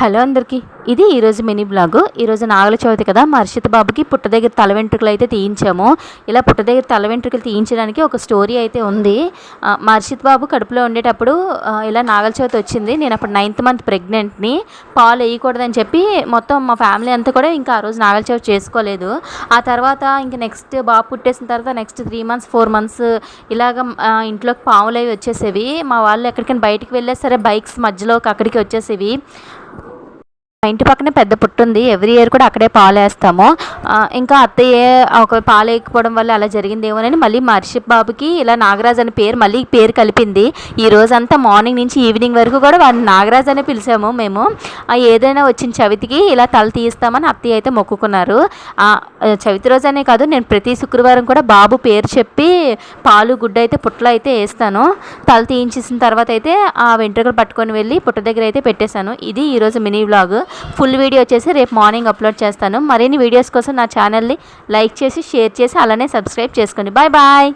Hello అందరికీ, ఇది ఈరోజు మినీ బ్లాగు. ఈరోజు నాగల చవితి కదా, మా హర్షిత్ బాబుకి పుట్ట దగ్గర తల వెంట్రుకలు అయితే తీయించాము. ఇలా పుట్ట దగ్గర తల వెంట్రుకలు తీయించడానికి ఒక స్టోరీ అయితే ఉంది. మా హర్షిత్ బాబు కడుపులో ఉండేటప్పుడు ఇలా నాగల చవితి వచ్చింది. నేను అప్పుడు 9th మంత్ ప్రెగ్నెంట్ని. పాలు వేయకూడదని చెప్పి మొత్తం మా ఫ్యామిలీ అంతా కూడా ఇంకా ఆ రోజు నాగల చవితి చేసుకోలేదు. ఆ తర్వాత ఇంక నెక్స్ట్ బాబు పుట్టేసిన తర్వాత నెక్స్ట్ 3 months 4 months ఇలాగ ఇంట్లోకి పాములు అవి వచ్చేసేవి. మా వాళ్ళు ఎక్కడికైనా బయటికి వెళ్ళే సరే బైక్స్ మధ్యలోకి అక్కడికి వచ్చేసేవి. మా ఇంటి పక్కనే పెద్ద పుట్టు ఉంది. ఎవ్రీ ఇయర్ కూడా అక్కడే పాలు వేస్తాము. ఇంకా అత్తయ్య ఒక పాలు వేయకపోవడం వల్ల అలా జరిగిందేమోనని మళ్ళీ మా హర్షిత్ బాబుకి ఇలా నాగరాజ్ అనే పేరు మళ్ళీ పేరు కలిపింది. ఈ రోజంతా మార్నింగ్ నుంచి ఈవినింగ్ వరకు కూడా వాడిని నాగరాజ్ అనే పిలిచాము మేము. ఏదైనా వచ్చిన చవితికి ఇలా తల తీస్తామని అత్తయ్య అయితే మొక్కుకున్నారు. చవితి రోజు అనే కాదు, నేను ప్రతి శుక్రవారం కూడా బాబు పేరు చెప్పి పాలు గుడ్డ అయితే పుట్టలో అయితే వేస్తాను. తల తీయించేసిన తర్వాత అయితే ఆ వెంట్రుకలు పట్టుకొని వెళ్ళి పుట్ట దగ్గర అయితే పెట్టేశాను. ఇది ఈరోజు మినీ వ్లాగ్. ఫుల్ వీడియో వచ్చేసి రేపు మార్నింగ్ అప్లోడ్ చేస్తాను. మరిన్ని వీడియోస్ కోసం నా ఛానల్ని లైక్ చేసి షేర్ చేసి అలానే సబ్స్క్రైబ్ చేసుకోండి. Bye bye.